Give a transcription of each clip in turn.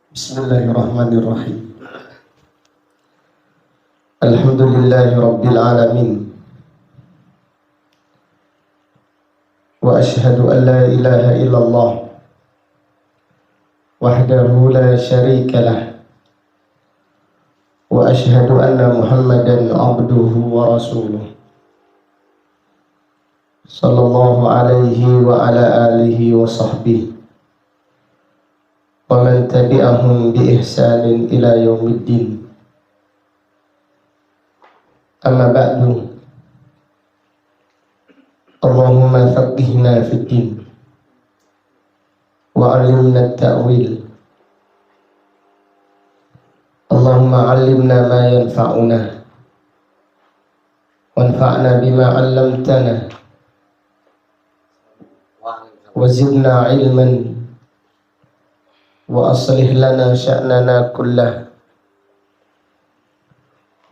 Bismillahirrahmanirrahim. Alhamdulillahi rabbil alamin. Wa ashhadu an la ilaha illallah wahdahu la syarika lah. Wa ashhadu anna Muhammadan abduhu wa rasuluh. Sallallahu alaihi wa ala alihi wa sahbihi wa man tabi'ahum bi ihsanin ila yaumiddin. Amma ba'du. Allahumma faqihna fid din wa 'allimna at-ta'wil. Allahumma 'allimna ma yanfa'una wanfa'na bima 'allamtana wa zidna 'ilman wa aslih lana sya'nana kullah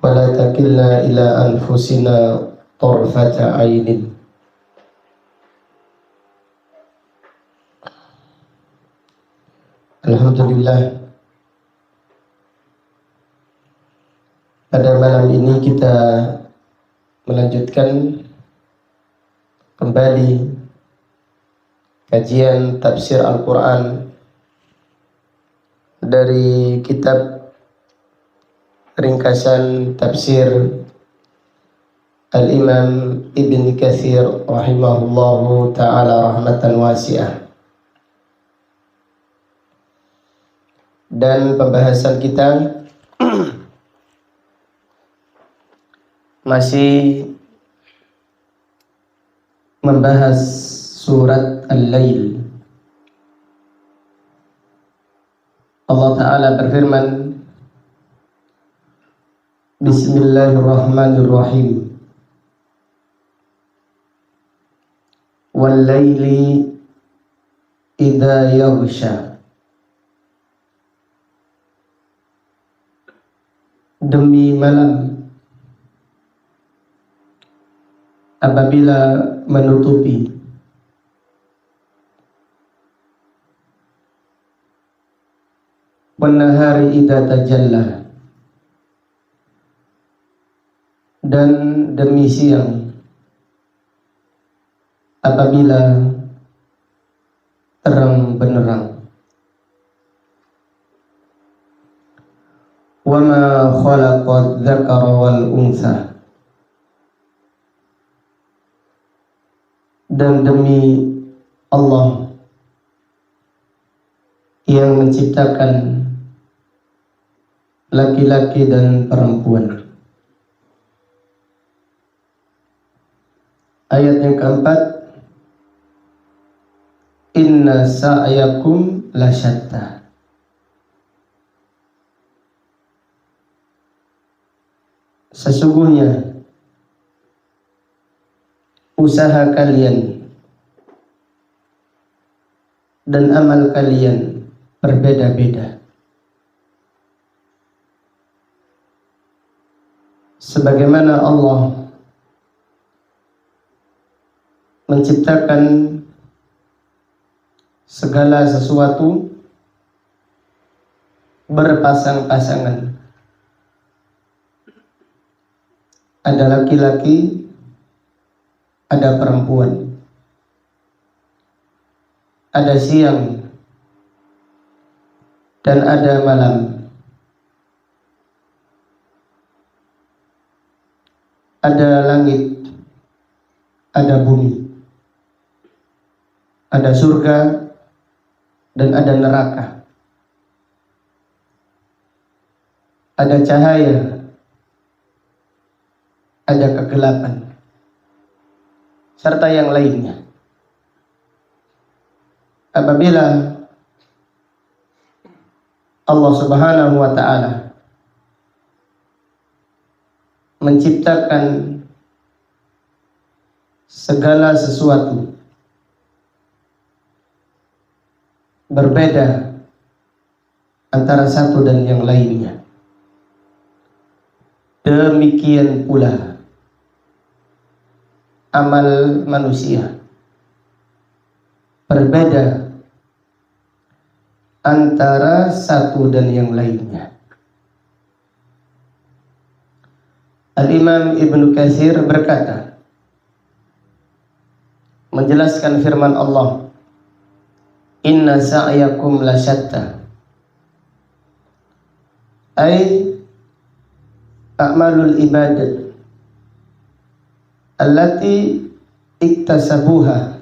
wa la takilna ila anfusina tarfata 'ainin. Alhamdulillah, pada malam ini kita melanjutkan kembali kajian tafsir Al-Quran dari kitab ringkasan tafsir Al-Imam Ibn Katsir rahimahullahu ta'ala rahmatan wasi'ah. Dan pembahasan kita masih membahas surat Al-Lail. Allah Ta'ala berfirman, Bismillahirrahmanirrahim. Wal-laili idza yaghsha. Demi malam apabila menutupi. Wan nahari idza tajalla. Dan demi siang apabila terang benderang. Wa ma khalaqad dzakara wal untha. Dan demi Allah yang menciptakan laki-laki dan perempuan. Ayat yang keempat, inna sa'yakum lasyatta. Sesungguhnya usaha kalian dan amal kalian berbeda-beda. Sebagaimana Allah menciptakan segala sesuatu berpasang-pasangan. Ada laki-laki, ada perempuan, ada siang, dan ada malam. Ada langit, ada bumi, ada surga, dan ada neraka. Ada cahaya, ada kegelapan, serta yang lainnya. Apabila Allah Subhanahu wa ta'ala menciptakan segala sesuatu berbeda antara satu dan yang lainnya, demikian pula amal manusia berbeda antara satu dan yang lainnya. Al-Imam Ibnu Katsir berkata, menjelaskan firman Allah, inna sa'yakum lasyatta, ay a'malul ibadah allati iktasabuha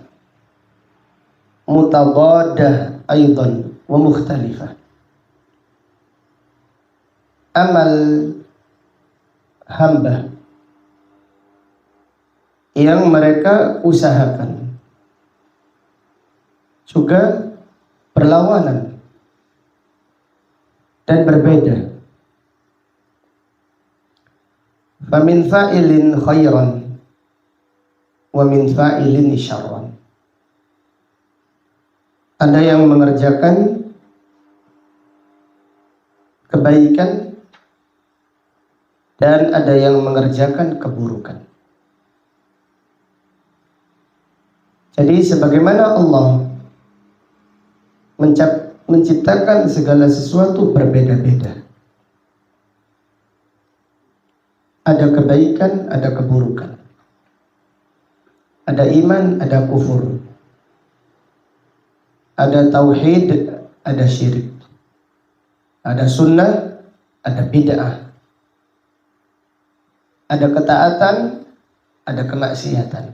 mutadadah aidan wa mukhtalifah. Amal hamba yang mereka usahakan juga berlawanan dan berbeda. Famin fa'ilin khairan wa min fa'ilin syarran. Ada yang mengerjakan kebaikan dan ada yang mengerjakan keburukan. Jadi sebagaimana Allah menciptakan segala sesuatu berbeda-beda. Ada kebaikan, ada keburukan. Ada iman, ada kufur. Ada tauhid, ada syirik. Ada sunnah, ada bid'ah. Ada ketaatan, ada kemaksiatan.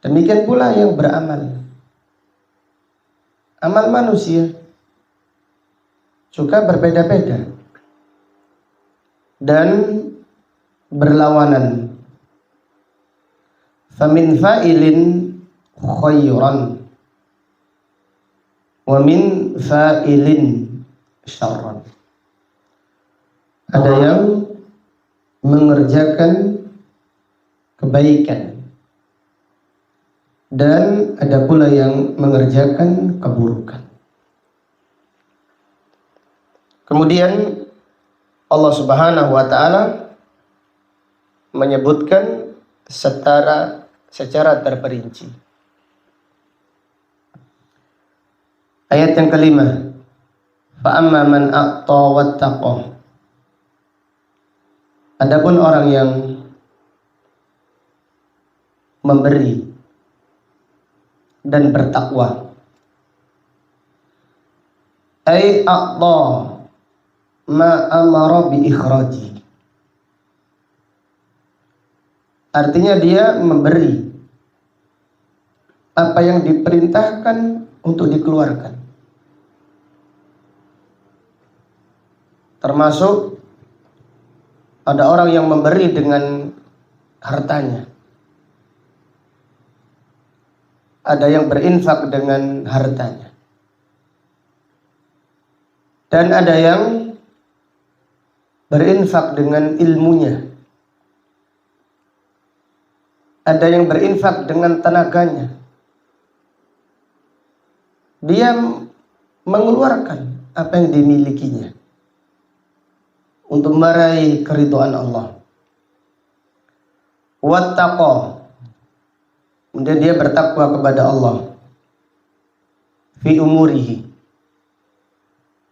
Demikian pula yang beramal. Amal manusia juga berbeda-beda dan berlawanan. Famin fa'ilin khairan wa min fa'ilin syarran. Ada yang mengerjakan kebaikan dan ada pula yang mengerjakan keburukan. Kemudian Allah Subhanahu wa taala menyebutkan secara terperinci. Ayat yang kelima, fa amma man a'ta wattaqa. Adapun orang yang memberi dan bertakwa, ay a'ta ma amara bi ikhraji. Artinya dia memberi apa yang diperintahkan untuk dikeluarkan. Termasuk ada orang yang memberi dengan hartanya. Ada yang berinfak dengan hartanya. Dan ada yang berinfak dengan ilmunya. Ada yang berinfak dengan tenaganya. Dia mengeluarkan apa yang dimilikinya untuk meraih keridhaan Allah. Wattaqa, kemudian dia bertakwa kepada Allah fi umurihi,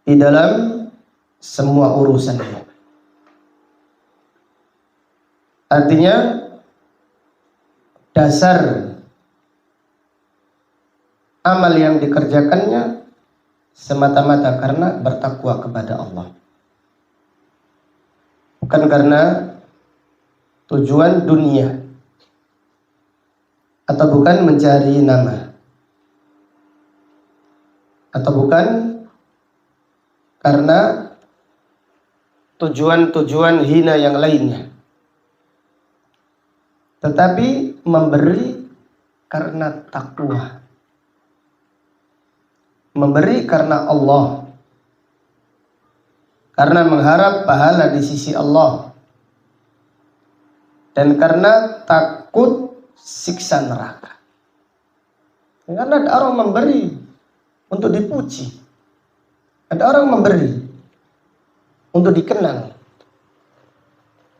di dalam semua urusannya. Artinya dasar amal yang dikerjakannya semata-mata karena bertakwa kepada Allah, bukan karena tujuan dunia atau bukan mencari nama atau bukan karena tujuan-tujuan hina yang lainnya, tetapi memberi karena takwa, memberi karena Allah, karena mengharap pahala di sisi Allah, dan karena takut siksa neraka. Karena ada orang memberi untuk dipuji, ada orang memberi untuk dikenang,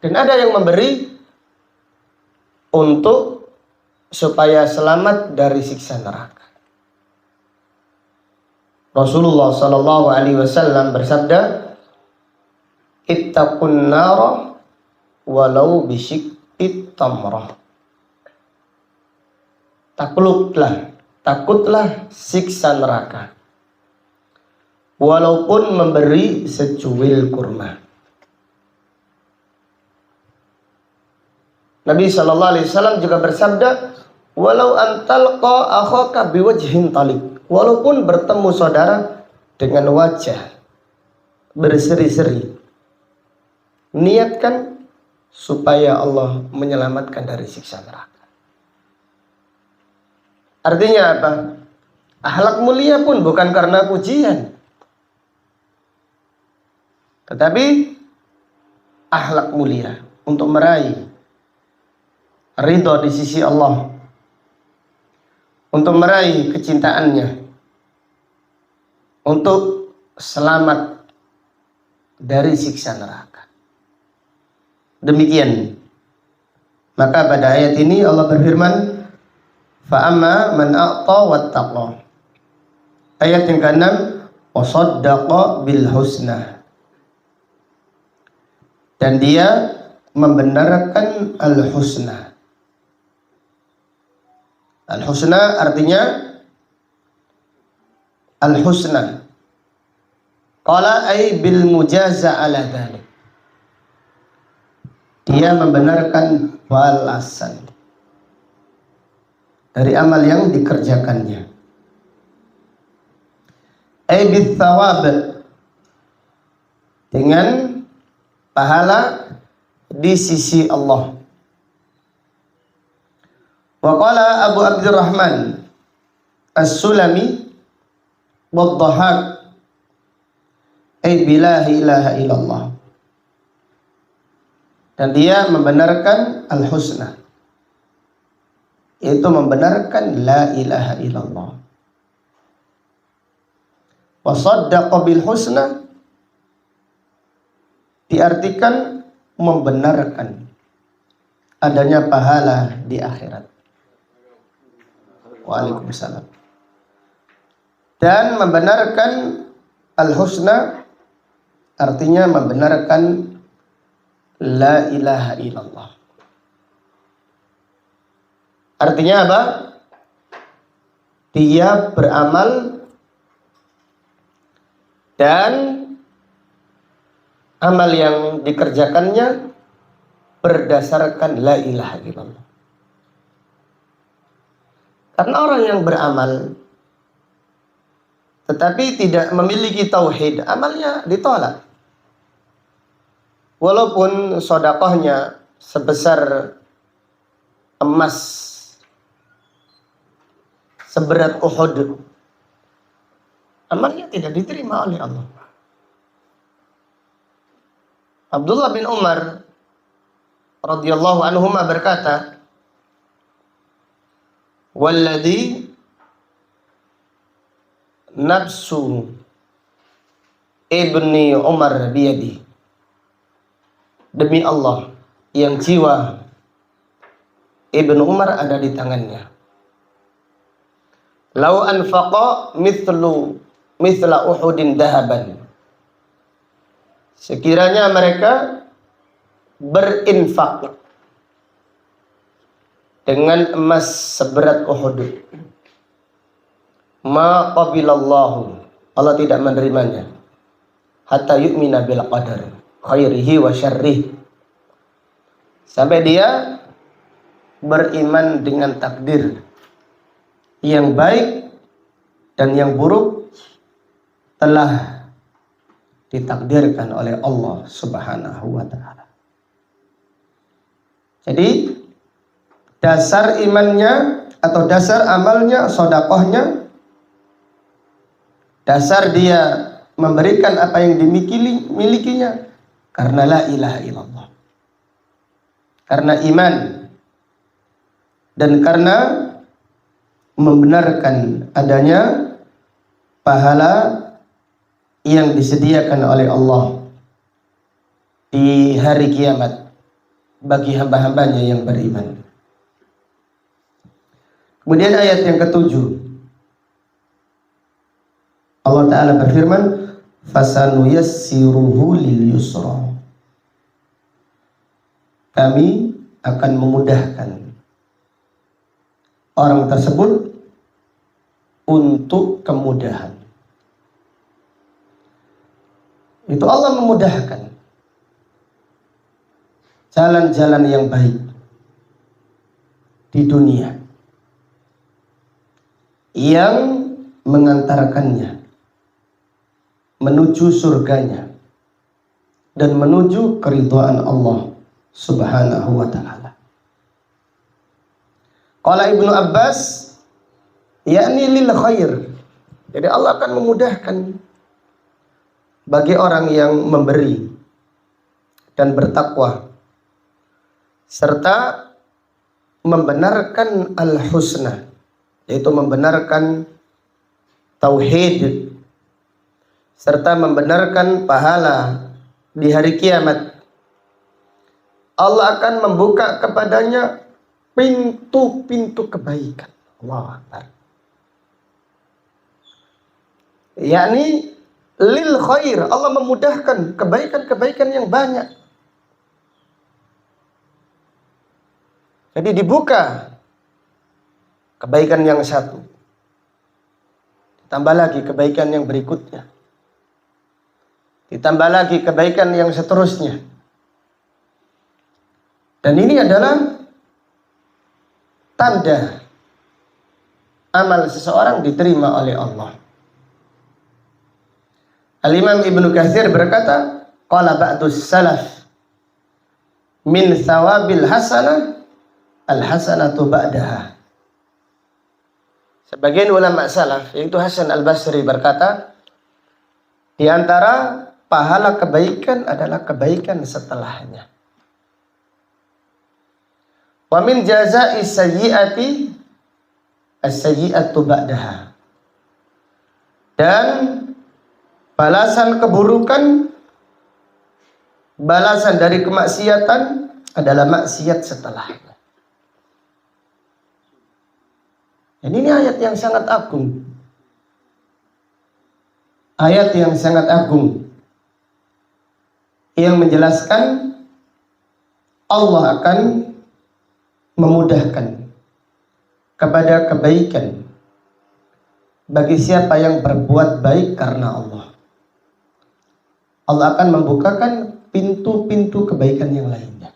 dan ada yang memberi untuk supaya selamat dari siksa neraka. Rasulullah sallallahu alaihi wasallam bersabda, "Ittaqun nara walau bisyikki tamrah." Takutlah siksa neraka, walaupun memberi secuil kurma. Nabi sallallahu alaihi wasallam juga bersabda, "Walau antalqa akhaka biwajhin talik." Walaupun bertemu saudara dengan wajah berseri-seri, niatkan supaya Allah menyelamatkan dari siksa neraka. Artinya apa? Akhlak mulia pun bukan karena pujian, tetapi akhlak mulia untuk meraih ridho di sisi Allah, untuk meraih kecintaannya, untuk selamat dari siksa neraka. Demikian. Maka pada ayat ini Allah berfirman, "Fa'amma man a'ta wattaqa." Ayat yang ke-6, "wa saddaqa bil husna." Dan dia membenarkan al-husna. Al-husna artinya al-husna. Qala ay bil mujaza ala dzalik. Dia membenarkan balasan dari amal yang dikerjakannya. Ay bil thawab, dengan pahala di sisi Allah. Wa qala Abu Abdurrahman As-Sulami wad-dhahak ay bila ilaha illallah. Dan dia membenarkan al-husna, yaitu membenarkan la ilaha illallah. Wa saddaqa bil husna diartikan membenarkan adanya pahala di akhirat. Waalaikumsalam. Dan membenarkan al-husna artinya membenarkan la ilaha illallah. Artinya apa? Dia beramal dan amal yang dikerjakannya berdasarkan la ilaha illallah. Karena orang yang beramal tetapi tidak memiliki tauhid, amalnya ditolak. Walaupun sedekahnya sebesar emas seberat Uhud, amalnya tidak diterima oleh Allah. Abdullah bin Umar radhiyallahu anhuma berkata, "Walladzi nafsu ibni Umar biyadi." Demi Allah yang jiwa Ibnu Umar ada di tangannya. Lau anfaqa mithla Uhudin dahaban. Sekiranya mereka berinfak dengan emas seberat Uhud, ma qabilallahu, Allah tidak menerimanya, hatta yu'mina bil qadar khairihi wa syarrih, sampai dia beriman dengan takdir yang baik dan yang buruk telah ditakdirkan oleh Allah Subhanahu wa ta'ala. Jadi dasar imannya atau dasar amalnya, sedekahnya, dasar dia memberikan apa yang dimilikinya karena la ilaha illallah, karena iman, dan karena membenarkan adanya pahala yang disediakan oleh Allah di hari kiamat bagi hamba-hambanya yang beriman. Kemudian ayat yang ketujuh, Allah Ta'ala berfirman, fasanuyassiruhu lil yusra. Kami akan memudahkan orang tersebut untuk kemudahan. Itu Allah memudahkan jalan-jalan yang baik di dunia yang mengantarkannya menuju surganya dan menuju keridhaan Allah Subhanahu wa ta'ala. Qala Ibnu Abbas, yakni lil khair. Jadi Allah akan memudahkan bagi orang yang memberi dan bertakwa serta membenarkan al-husna, yaitu membenarkan tauhid serta membenarkan pahala di hari kiamat. Allah akan membuka kepadanya pintu-pintu kebaikan. Allahu Akbar. Yakni lil khair, Allah memudahkan kebaikan-kebaikan yang banyak. Jadi dibuka kebaikan yang satu, ditambah lagi kebaikan yang berikutnya, ditambah lagi kebaikan yang seterusnya. Dan ini adalah tanda amal seseorang diterima oleh Allah. Al-Imam Ibnu Katsir berkata, qala ba'dus salaf min thawabil hasanah al-hasanatu ba'daha. Sebagian ulama salaf, yaitu Hasan al-Basri, berkata, di antara pahala kebaikan adalah kebaikan setelahnya. Wa min jazaa'i sayyi'ati as-sayyi'atu ba'daha. Dan balasan keburukan, balasan dari kemaksiatan adalah maksiat setelahnya. Dan ini ayat yang sangat agung. Ayat yang sangat agung yang menjelaskan Allah akan memudahkan kepada kebaikan bagi siapa yang berbuat baik karena Allah. Allah akan membukakan pintu-pintu kebaikan yang lainnya.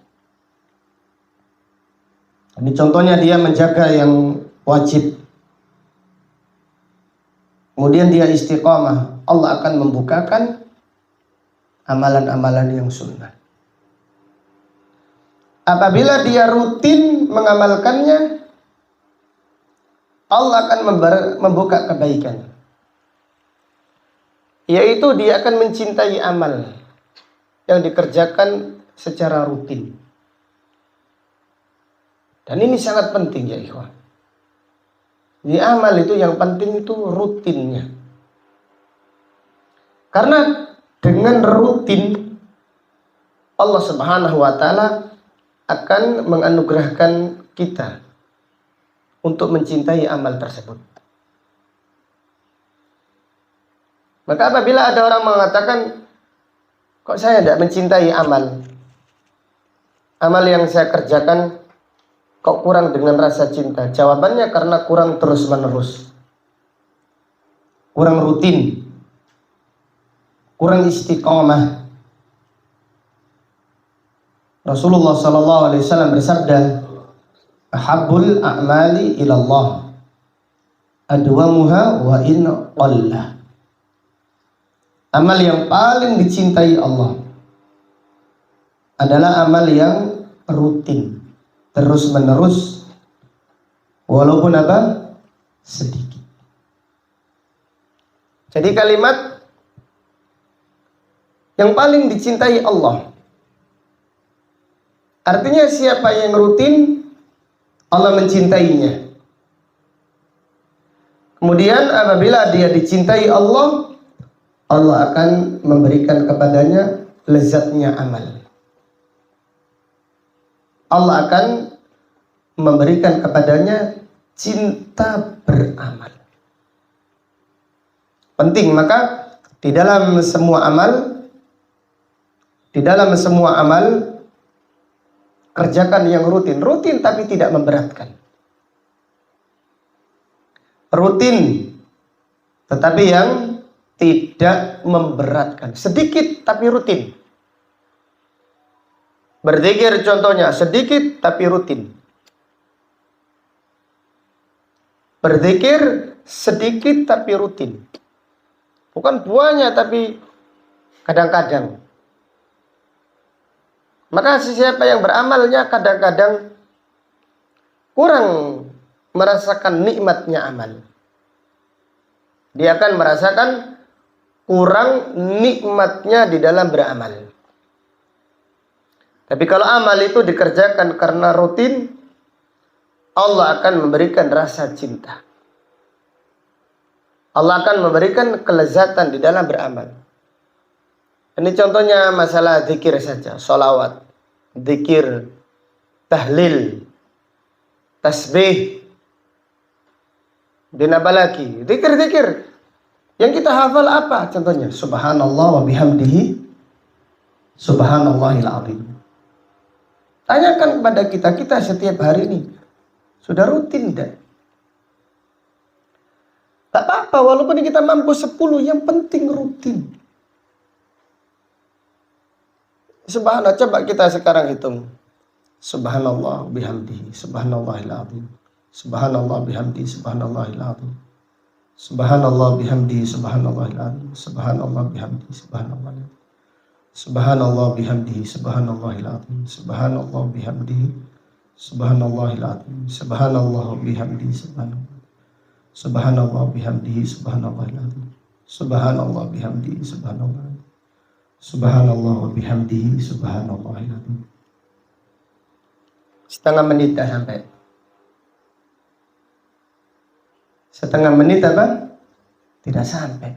Ini contohnya dia menjaga yang wajib, kemudian dia istiqamah, Allah akan membukakan amalan-amalan yang sunnah. Apabila dia rutin mengamalkannya, Allah akan membuka kebaikan, yaitu dia akan mencintai amal yang dikerjakan secara rutin. Dan ini sangat penting ya ikhwan. Di amal itu yang penting itu rutinnya. Karena dengan rutin Allah Subhanahu wa ta'ala akan menganugerahkan kita untuk mencintai amal tersebut. Maka apabila ada orang mengatakan, kok saya tidak mencintai amal yang saya kerjakan kok kurang dengan rasa cinta? Jawabannya karena kurang terus menerus, kurang rutin, kurang istiqomah. Rasulullah SAW bersabda, ahabbul a'mali ilallah adwamuha wa in qalla. Amal yang paling dicintai Allah adalah amal yang rutin, terus menerus, walaupun apa? Sedikit. Jadi kalimat yang paling dicintai Allah, artinya siapa yang rutin, Allah mencintainya. Kemudian apabila dia dicintai Allah, Allah akan memberikan kepadanya lezatnya amal. Allah akan memberikan kepadanya cinta beramal. Penting, maka di dalam semua amal kerjakan yang rutin tapi tidak memberatkan. Rutin tetapi yang tidak memberatkan. Sedikit tapi rutin. Berzikir contohnya sedikit tapi rutin. Berzikir sedikit tapi rutin. Bukan banyak tapi kadang-kadang. Maka siapa yang beramalnya kadang-kadang kurang merasakan nikmatnya amal. Dia akan merasakan kurang nikmatnya di dalam beramal. Tapi kalau amal itu dikerjakan karena rutin, Allah akan memberikan rasa cinta. Allah akan memberikan kelezatan di dalam beramal. Ini contohnya masalah zikir saja, sholawat, zikir, tahlil, tasbih, dan apa lagi? Zikir-zikir yang kita hafal apa? Contohnya subhanallah wa bihamdihi subhanallahil azim. Tanyakan kepada kita setiap hari ini sudah rutin tidak? Tak apa-apa walaupun kita mampu 10, yang penting rutin. Subhanallah, coba kita sekarang hitung. Subhanallah bihamdihi subhanallahil azim. Subhanallah bihamdihi subhanallahil azim. Subhanallah bihamdihi subhanallahil azim. Subhanallah bihamdihi subhanallahil azim. Subhanallah bihamdihi subhanallahil azim. Subhanallah bihamdihi subhanallahil azim. Subhanallah bihamdihi subhanallah. Subhanallah bihamdihi subhanallahil azim. Subhanallah bihamdihi subhanallah. Subhanallah bihamdihi subhanallahil azim. Setengah menit dah sampai. Setengah menit apa? Tidak sampai.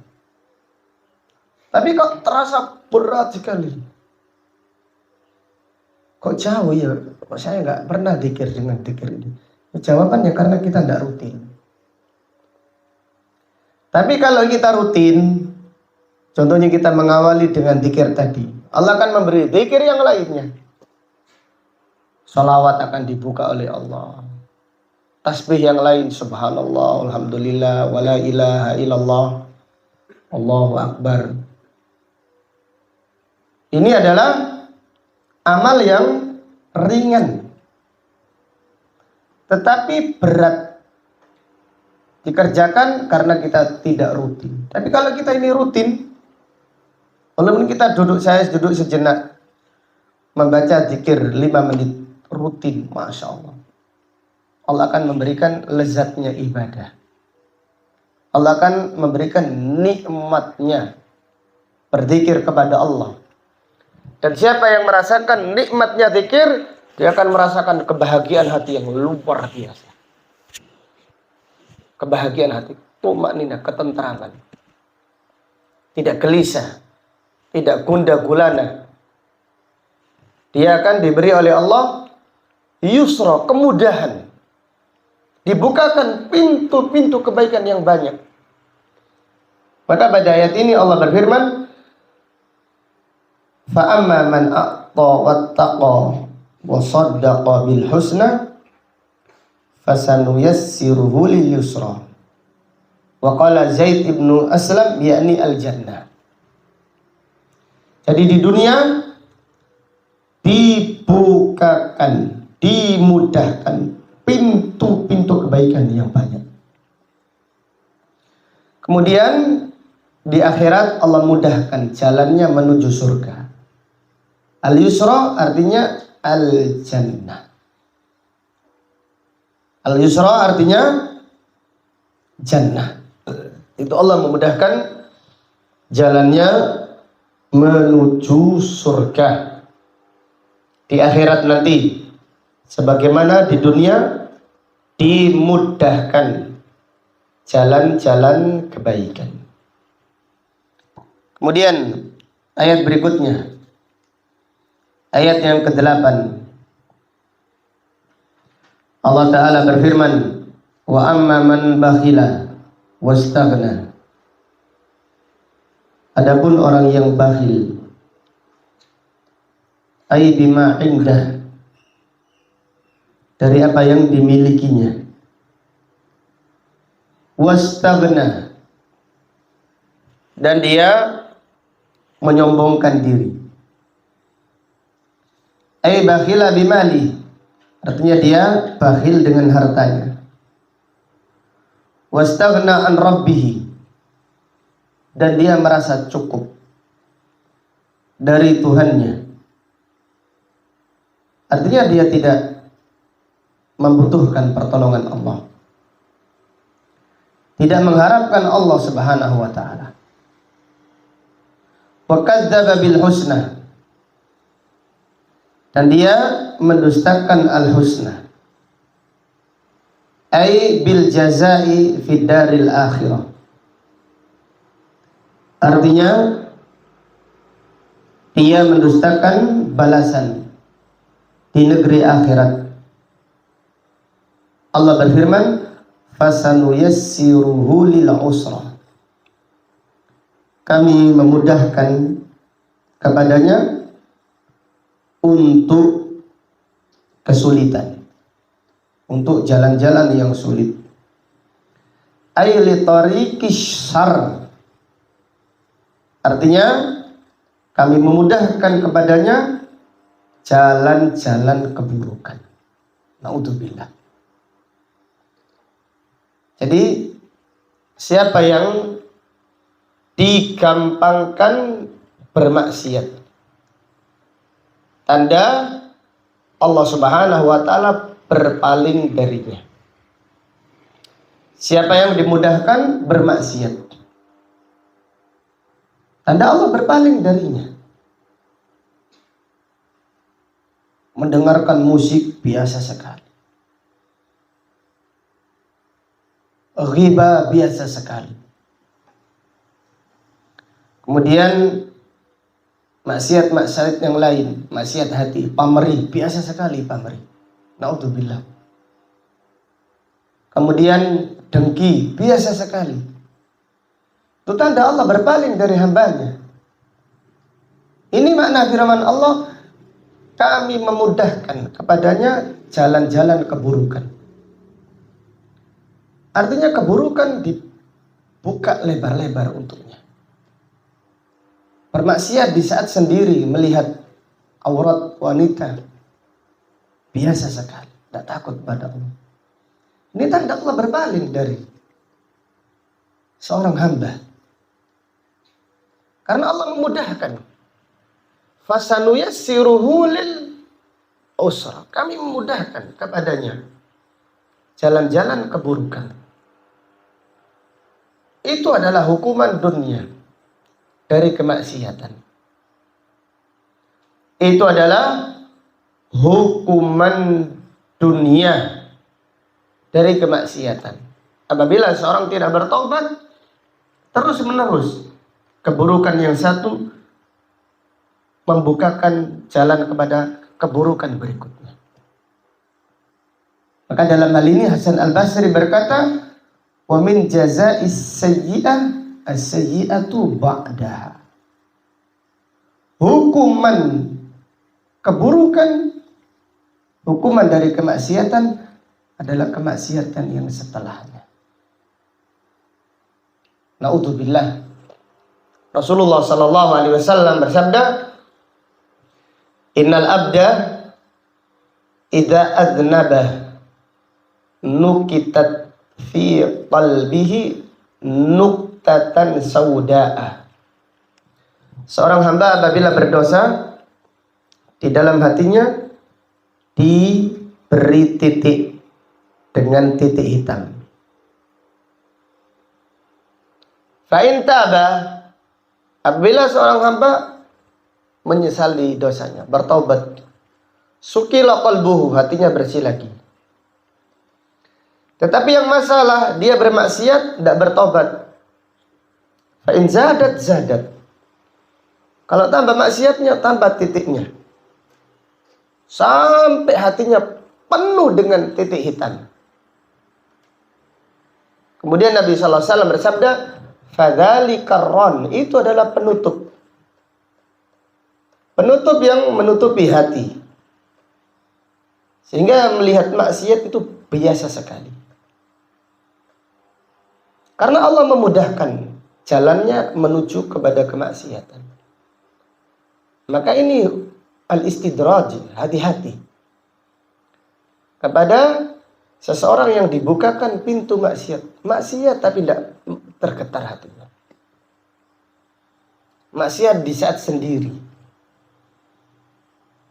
Tapi kok terasa berat sekali. Kok jauh ya? Kok saya nggak pernah zikir dengan zikir ini? Jawabannya karena kita tidak rutin. Tapi kalau kita rutin, contohnya kita mengawali dengan zikir tadi, Allah akan memberi zikir yang lainnya. Salawat akan dibuka oleh Allah. Tasbih yang lain, subhanallah, alhamdulillah, wala ilaha illallah, Allahu akbar. Ini adalah amal yang ringan, tetapi berat dikerjakan karena kita tidak rutin. Tapi kalau kita ini rutin, walaupun kita duduk sejenak membaca zikir 5 menit rutin, Masya Allah, Allah akan memberikan lezatnya ibadah. Allah akan memberikan nikmatnya berzikir kepada Allah. Dan siapa yang merasakan nikmatnya zikir, dia akan merasakan kebahagiaan hati yang luar biasa. Kebahagiaan hati, tumakninah, ketentraman. Tidak gelisah, tidak gundah gulana. Dia akan diberi oleh Allah yusra, kemudahan. Dibukakan pintu-pintu kebaikan yang banyak. Maka pada ayat ini Allah berfirman, fa amma man a'ta wattaqa wa saddaqa bil husna fasanuyassiruhu lil yusra. Wa qala Zaid ibnu Aslam yakni al jannah. Jadi di dunia dibukakan, dimudahkan pintu-pintu kebaikan yang banyak. Kemudian di akhirat Allah mudahkan jalannya menuju surga. Al-yusra artinya al-jannah. Al-yusra artinya jannah. Itu Allah memudahkan jalannya menuju surga di akhirat nanti. Sebagaimana di dunia dimudahkan jalan-jalan kebaikan. Kemudian ayat berikutnya, ayat yang ke-8, Allah Ta'ala berfirman, Wa amma man bakhila wastaghna. Adapun orang yang bakhil, ai bima indah, dari apa yang dimilikinya, wastaghna, dan dia menyombongkan diri. Ai bakhila bimali, artinya dia bakhil dengan hartanya. Wastaghna an rabbih, dan dia merasa cukup dari Tuhannya. Artinya dia tidak membutuhkan pertolongan Allah, tidak mengharapkan Allah Subhanahu wa ta'ala. Wa kadzdzaba bil husna, dan dia mendustakan al-husna, ai bil jazai fid daril akhirah. Artinya dia mendustakan balasan di negeri akhirat. Allah berfirman, fasanuyassiruhu lil usra, kami memudahkan kepadanya untuk kesulitan, untuk jalan-jalan yang sulit. Ay li tariqis syarr, artinya kami memudahkan kepadanya jalan-jalan keburukan. Naudzubillah. Jadi siapa yang digampangkan bermaksiat, tanda Allah Subhanahu wa ta'ala berpaling darinya. Siapa yang dimudahkan bermaksiat, tanda Allah berpaling darinya. Mendengarkan musik biasa sekali, riba biasa sekali, kemudian maksiat-maksiat yang lain, maksiat hati, pamrih, biasa sekali pamrih. Naudzubillah. Kemudian dengki, biasa sekali. Itu tanda Allah berpaling dari hambanya. Ini makna firman Allah, kami memudahkan kepadanya jalan-jalan keburukan. Artinya keburukan dibuka lebar-lebar untuknya. Bermaksiat di saat sendiri melihat aurat wanita, biasa sekali, tidak takut pada Allah. Ini tanda Allah berpaling dari seorang hamba. Karena Allah memudahkan. Fasanuyassiruhu lil usra, kami memudahkan kepadanya jalan-jalan keburukan. Itu adalah hukuman dunia dari kemaksiatan. Itu adalah hukuman dunia dari kemaksiatan. Apabila seorang tidak bertobat, terus menerus keburukan yang satu membukakan jalan kepada keburukan berikutnya. Maka dalam hal ini Hasan Al-Basri berkata, wa min jaza'is sayyi'ah as-sayyi'atu ba'daha. Hukuman keburukan, hukuman dari kemaksiatan adalah kemaksiatan yang setelahnya. Naudzubillah. Rasulullah sallallahu alaihi wasallam bersabda, innal abda idza adnaba nukitat fi qalbihi nuktatan saudaa. Seorang hamba apabila berdosa, di dalam hatinya diberi titik dengan titik hitam. Fa in taba, apabila seorang hamba menyesali dosanya, bertaubat, sukila qalbuhu, hatinya bersih lagi. Tetapi yang masalah dia bermaksiat, tidak bertobat. Fa in zadat zadat. Kalau tambah maksiatnya, tambah titiknya. Sampai hatinya penuh dengan titik hitam. Kemudian Nabi sallallahu alaihi wasallam bersabda, "Fadzalikar ron." Itu adalah penutup. Penutup yang menutupi hati. Sehingga melihat maksiat itu biasa sekali. Karena Allah memudahkan jalannya menuju kepada kemaksiatan. Maka ini al-istidraj, hati-hati kepada seseorang yang dibukakan pintu maksiat tapi tidak tergetar hatinya. Maksiat di saat sendiri.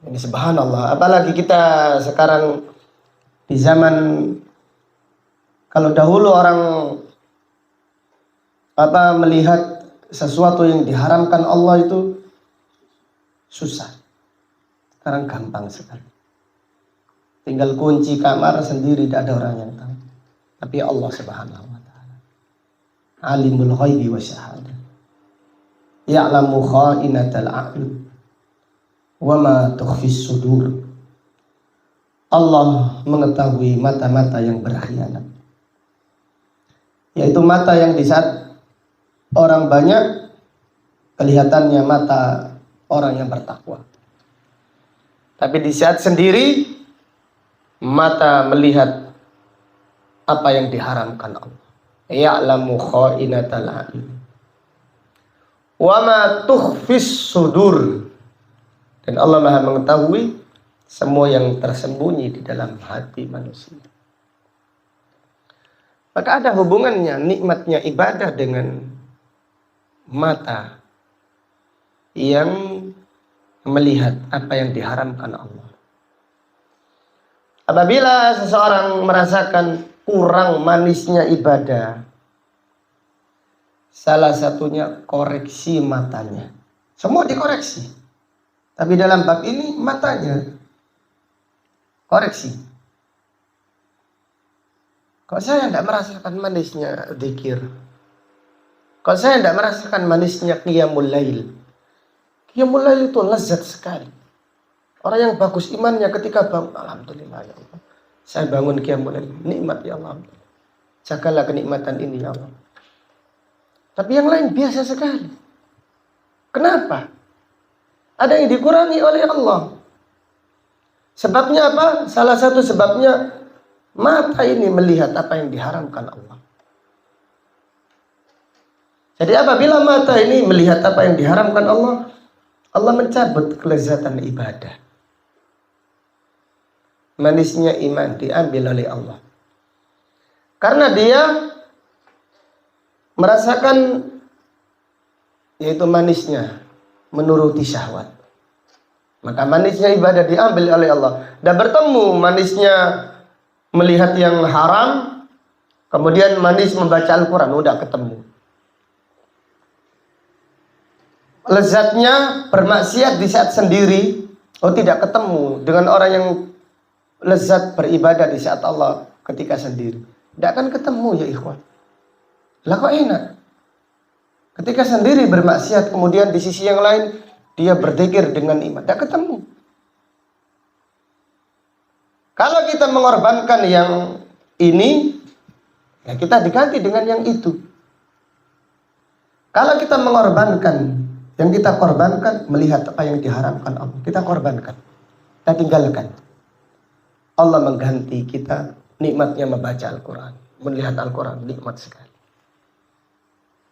Ini subhanallah, apalagi kita sekarang di zaman, kalau dahulu orang melihat sesuatu yang diharamkan Allah itu susah. Sekarang gampang sekali. Tinggal kunci kamar sendiri, tidak ada orang yang tahu. Tapi Allah Subhanahu wa taala Alimul ghaibi wasyahadah. Ya'lamu kha'inatal a'yun wa ma tukhfis sudur. Allah mengetahui mata-mata yang berkhianat. Yaitu mata yang di saat orang banyak kelihatannya mata orang yang bertakwa. Tapi di saat sendiri mata melihat apa yang diharamkan Allah. Ya'lamu kha'inatal a'yun wa ma tukhfis sudur. Dan Allah Maha mengetahui semua yang tersembunyi di dalam hati manusia. Maka ada hubungannya nikmatnya ibadah dengan mata yang melihat apa yang diharamkan Allah. Apabila seseorang merasakan kurang manisnya ibadah, salah satunya koreksi matanya. Semua dikoreksi. Tapi dalam bab ini matanya koreksi. Kok saya tidak merasakan manisnya zikir? Kok saya tidak merasakan manisnya qiyamul lail? Qiyamul lail itu lezat sekali. Orang yang bagus imannya ketika bangun, alhamdulillah ya Allah, saya bangun qiyamul lail, nikmat ya Allah. Jagalah kenikmatan ini ya Allah. Tapi yang lain biasa sekali. Kenapa? Ada yang dikurangi oleh Allah. Sebabnya apa? Salah satu sebabnya mata ini melihat apa yang diharamkan Allah. Jadi apabila mata ini melihat apa yang diharamkan Allah, Allah mencabut kelezatan ibadah. Manisnya iman diambil oleh Allah. Karena dia merasakan yaitu manisnya menuruti syahwat. Maka manisnya ibadah diambil oleh Allah. Dan bertemu manisnya melihat yang haram, kemudian manis membaca Al-Quran, udah ketemu. Lezatnya bermaksiat di saat sendiri, tidak ketemu dengan orang yang lezat beribadah di saat Allah ketika sendiri. Tidak akan ketemu ya ikhwan. Lah kok enak? Ketika sendiri bermaksiat, kemudian di sisi yang lain dia berzikir dengan iman, tidak ketemu. Kalau kita mengorbankan yang ini, ya kita diganti dengan yang itu. Kalau kita mengorbankan, yang kita korbankan melihat apa yang diharamkan Allah, kita korbankan, kita tinggalkan. Allah mengganti kita nikmatnya membaca Al-Quran, melihat Al-Quran, nikmat sekali.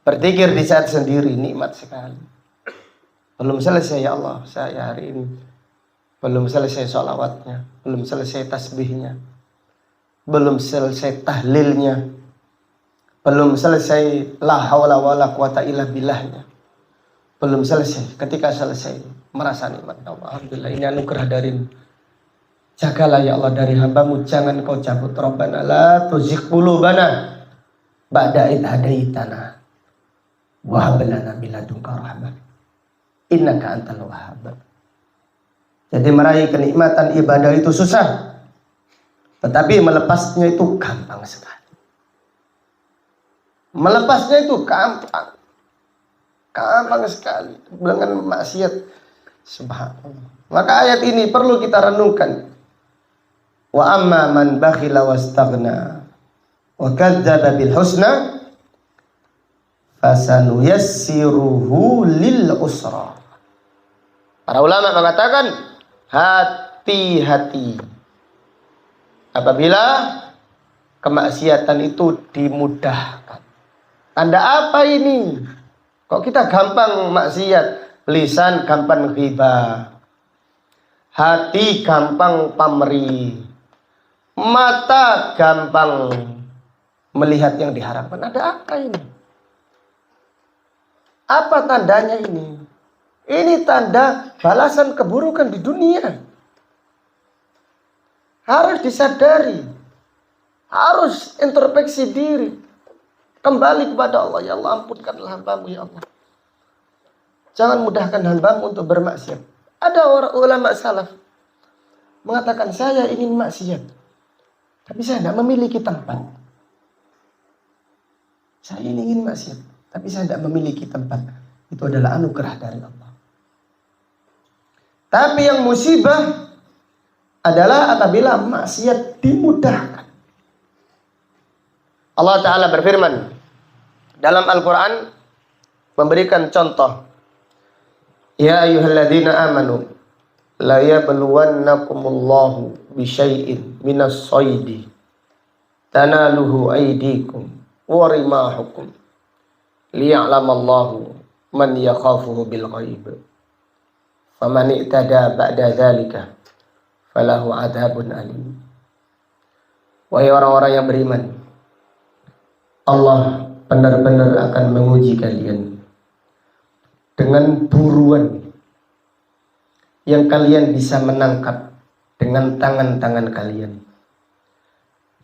Berzikir di saat sendiri, nikmat sekali. Belum selesai ya Allah, saya hari ini belum selesai sholawatnya, belum selesai tasbihnya, belum selesai tahlilnya, belum selesai la haula wala quwata illa billahnya, belum selesai. Ketika selesai merasa nikmat Allah, alhamdulillah, ini anugerah darimu. Jagalah ya Allah dari hambamu, jangan kau cabut. Rabbana la tuzigh qulubana ba'da idh hadaitana wa hab lana min ladunka rahmah innaka antal wahhab. Jadi meraih kenikmatan ibadah itu susah, tetapi melepasnya itu gampang sekali. Melepasnya itu gampang sekali dengan maksiat. Subhanallah. Maka ayat ini perlu kita renungkan. Wa amma man bakhila wastaghna wa kadzdzaba bil husna fasanuyassiruhu lil usra. Para ulama mengatakan hati-hati apabila kemaksiatan itu dimudahkan. Tanda apa ini? Kok kita gampang maksiat? Lisan gampang ghibah, hati gampang pamrih, mata gampang melihat yang diharamkan. Ada apa ini? Apa tandanya ini? Ini tanda balasan keburukan di dunia. Harus disadari. Harus introspeksi diri. Kembali kepada Allah. Ya Allah, ampunkanlah hambamu ya Allah. Jangan mudahkan hambamu untuk bermaksiat. Ada orang ulama salaf mengatakan saya ingin maksiat. Tapi saya tidak memiliki tempat. Saya ingin maksiat. Tapi saya tidak memiliki tempat. Itu adalah anugerah dari Allah. Tapi yang musibah adalah apabila maksiat dimudahkan. Allah Ta'ala berfirman dalam Al-Quran memberikan contoh. Ya ayyuhalladzina amanu la yabluwannakumullahu bisyai'in minas soidi tanaluhu aydikum wa rimahukum liya'lamallahu man yakhafuhu bil ghaib. Faman i'tada ba'da dzalika falahu adzabun alim. Wahai orang-orang yang beriman, Allah benar-benar akan menguji kalian dengan buruan yang kalian bisa menangkap dengan tangan-tangan kalian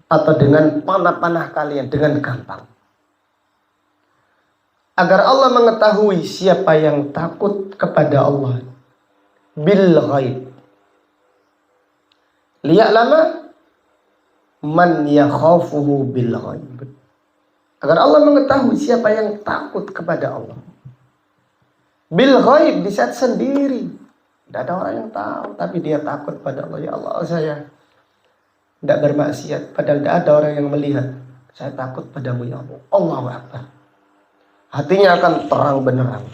atau dengan panah-panah kalian dengan gampang. Agar Allah mengetahui siapa yang takut kepada Allah bil ghaib. Liya'lama man yakhafuhu bil ghaib. Agar Allah mengetahui siapa yang takut kepada Allah. Bil ghaib, di saat sendiri. Tidak ada orang yang tahu, tapi dia takut pada Allah. Ya Allah, saya tidak bermaksiat, padahal tidak ada orang yang melihat. Saya takut padamu ya Allah. Allahu Akbar. Hatinya akan terang benerang.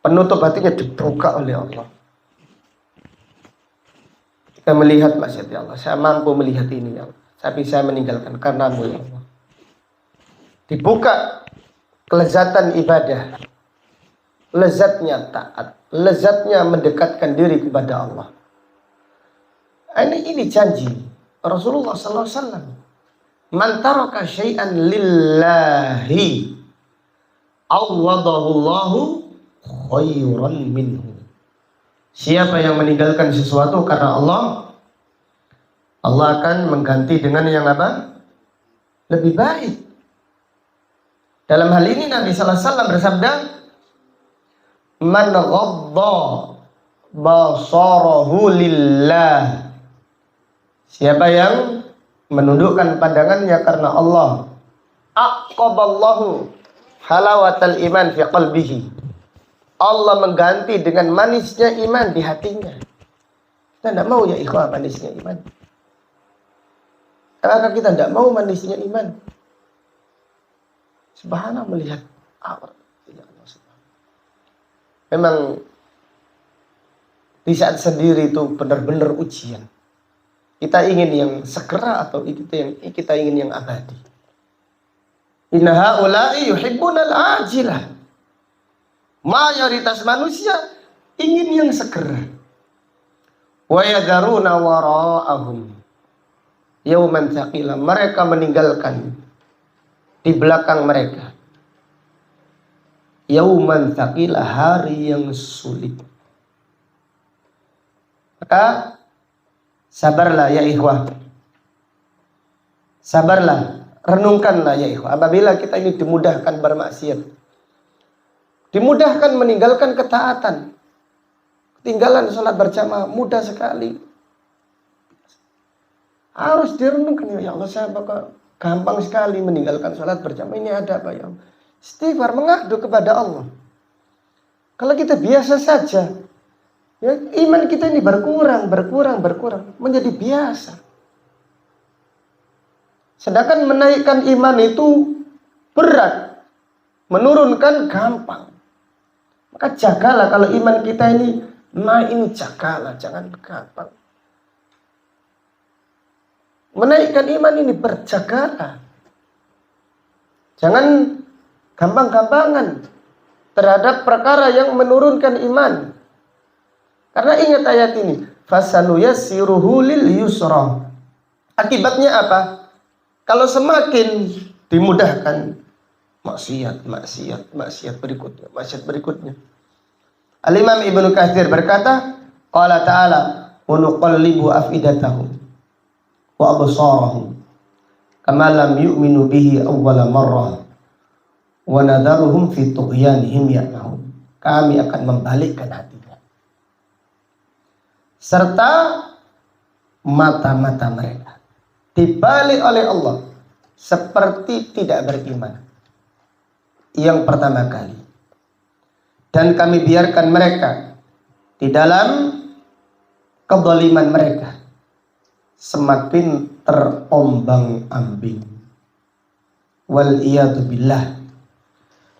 Penutup hatinya dibuka oleh Allah. Kita melihat maksiat ya Allah. Saya mampu melihat ini ya Allah. Tapi saya meninggalkan karenamu ya Allah. Dibuka kelezatan ibadah. Lezatnya taat. Lezatnya mendekatkan diri kepada Allah. Ini janji Rasulullah SAW. Man taraka syai'an lillahi awwadahullahu khairan minhu. Siapa yang meninggalkan sesuatu karena Allah, Allah akan mengganti dengan yang apa? Lebih baik. Dalam hal ini Nabi sallallahu alaihi wasallam bersabda, "Man ghadda basarahu lillah." Siapa yang menundukkan pandangannya karena Allah, aqaballahu halawatal iman fi qalbihi. Allah mengganti dengan manisnya iman di hatinya. Kita tidak mau ya ikhwah manisnya iman. Apakah kita tidak mau manisnya iman? Subhanallah melihat awal. Memang di saat sendiri itu benar-benar ujian. Kita ingin yang segera atau kita ingin yang abadi. Inna haula'i yuhibbunal ajilah. Mayoritas manusia ingin yang segera. Wa yadharuna wara'ahum yauman tsaqila. Mereka meninggalkan di belakang mereka yauman tsaqila, hari yang sulit. Maka sabarlah ya ikhwah. Sabarlah, renungkanlah ya ikhwah. Apabila kita ini dimudahkan bermaksiat, dimudahkan meninggalkan ketaatan, ketinggalan sholat berjamaah mudah sekali. Harus direnungkan ya Allah, saya bakal gampang sekali meninggalkan sholat berjamaah. Ini ada apa ya Allah? Istighfar, mengadu kepada Allah. Kalau kita biasa saja, ya, iman kita ini berkurang, menjadi biasa. Sedangkan menaikkan iman itu berat, menurunkan gampang. Maka jagalah kalau iman kita ini naik, ini jagalah, jangan gampang. Menaikkan iman ini berjagalah. Jangan gampang-gampangan terhadap perkara yang menurunkan iman. Karena ingat ayat ini, fasanuyassiruhu lil yusra. Akibatnya apa? Kalau semakin dimudahkan, maksiat berikutnya. Al-Imam Ibnu Katsir berkata, qala ta'ala, wa nuqallibu afidatahum wa absarahum kama lam yu'minu bihi awwala marrah wa nadharuhum fi tughyanihim ya'mahun. Kami akan membalikkan hatinya serta mata-mata mereka dibalik oleh Allah seperti tidak beriman yang pertama kali, dan kami biarkan mereka di dalam kezaliman mereka semakin terombang-ambing. Wal iyadu billah.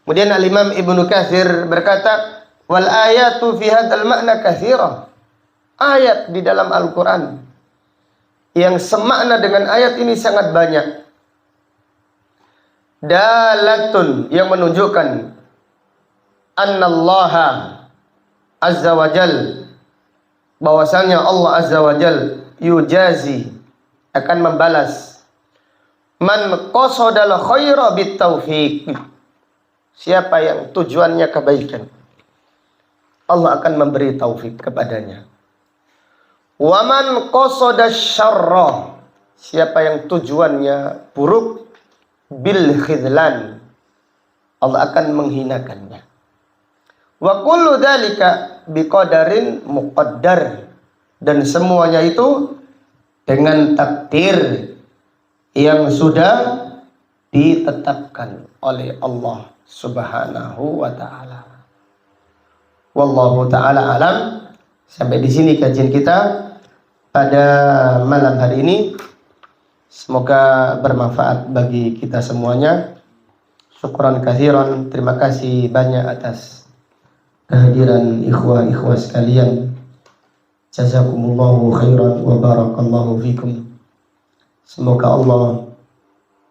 Kemudian Al-Imam Ibnu Katsir berkata, wal ayatu fi hadzal ma'na katsirah. Ayat di dalam Al-Qur'an yang semakna dengan ayat ini sangat banyak. Dalatun, yang menunjukkan annallaha azza wa jal, bahwasanya Allah azza wa jal yujazi, akan membalas man qasadal khaira bit taufiq. Siapa yang tujuannya kebaikan, Allah akan memberi taufik kepadanya. Wa man qasada syarra, siapa yang tujuannya buruk, bil khidlan, Allah akan menghinakannya. Wa kullu dzalika biqadarin muqaddar, dan semuanya itu dengan takdir yang sudah ditetapkan oleh Allah Subhanahu wa taala. Wallahu taala alam. Sampai di sini kajian kita pada malam hari ini. Semoga bermanfaat bagi kita semuanya. Syukran katsiran, terima kasih banyak atas kehadiran ikhwah-ikhwah sekalian. Jazakumullahu khairan wa barakallahu fikum. Semoga Allah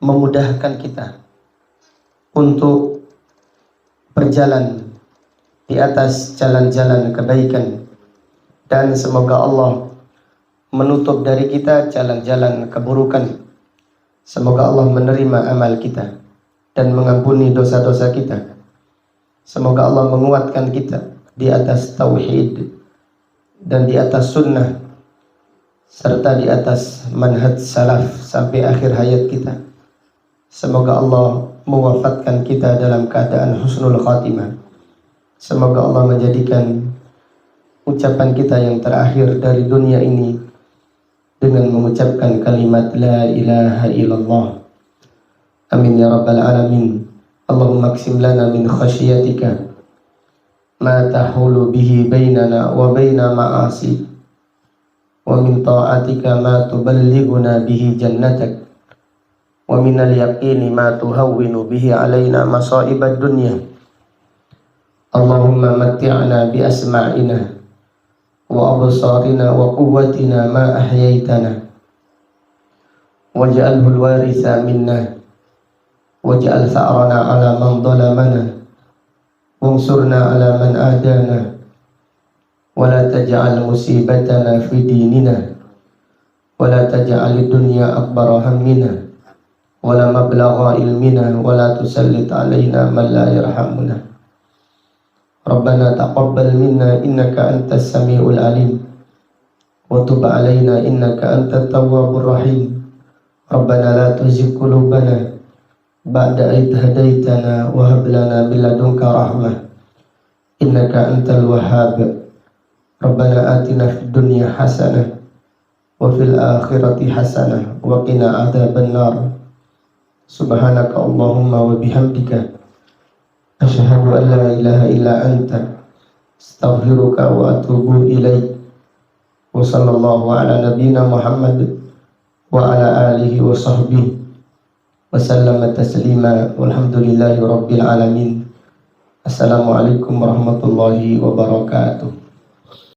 memudahkan kita untuk berjalan di atas jalan-jalan kebaikan, dan semoga Allah menutup dari kita jalan-jalan keburukan. Semoga Allah menerima amal kita dan mengampuni dosa-dosa kita. Semoga Allah menguatkan kita di atas tauhid dan di atas sunnah, serta di atas manhaj salaf sampai akhir hayat kita. Semoga Allah mewafatkan kita dalam keadaan husnul khatimah. Semoga Allah menjadikan ucapan kita yang terakhir dari dunia ini dengan mengucapkan kalimat la ilaha illallah. Amin ya rabbal alamin. Allahumma aqsim lana min khasyiatika ma tahulu bihi bainana wa baina ma'asi, wa min ta'atika ma tuballighuna bihi jannatak, wa min al-yaqini ma tuhawwinu bihi alaina masa'ibad dunya. Allahumma matti'na bi asma'ina wa absarina wa quwwatina ma ahyaitana, waj'alhu al-waritha minna, waj'al tha'rana ala man zalamana, wansurna ala man adana, wa la taj'al musibatana fi dinina, wa la taj'al ad-dunya akbara hammina, wa la mablagha ilmina, wa la tusallit alaina man la yarhamuna. Rabbana taqabbal minna innaka antas samiul alim, wa tub alaina innaka antat tawwabur rahim. Rabbana la tuzigh qulubana ba'da idh hadaitana wa hab lana min ladunka rahmah innaka antal wahhab. Rabbana atina fid dunya hasanah wa fil akhirati hasanah wa qina adzaban nar. Subhanaka Allahumma wa bihamdika asyhadu an la ilaha illa anta astaghfiruka wa atubu ilaik. Wa sallallahu ala nabiyyina Muhammad wa ala alihi wa sahbihi wa sallama taslima walhamdulillahi rabbil alamin. Assalamualaikum warahmatullahi wabarakatuh.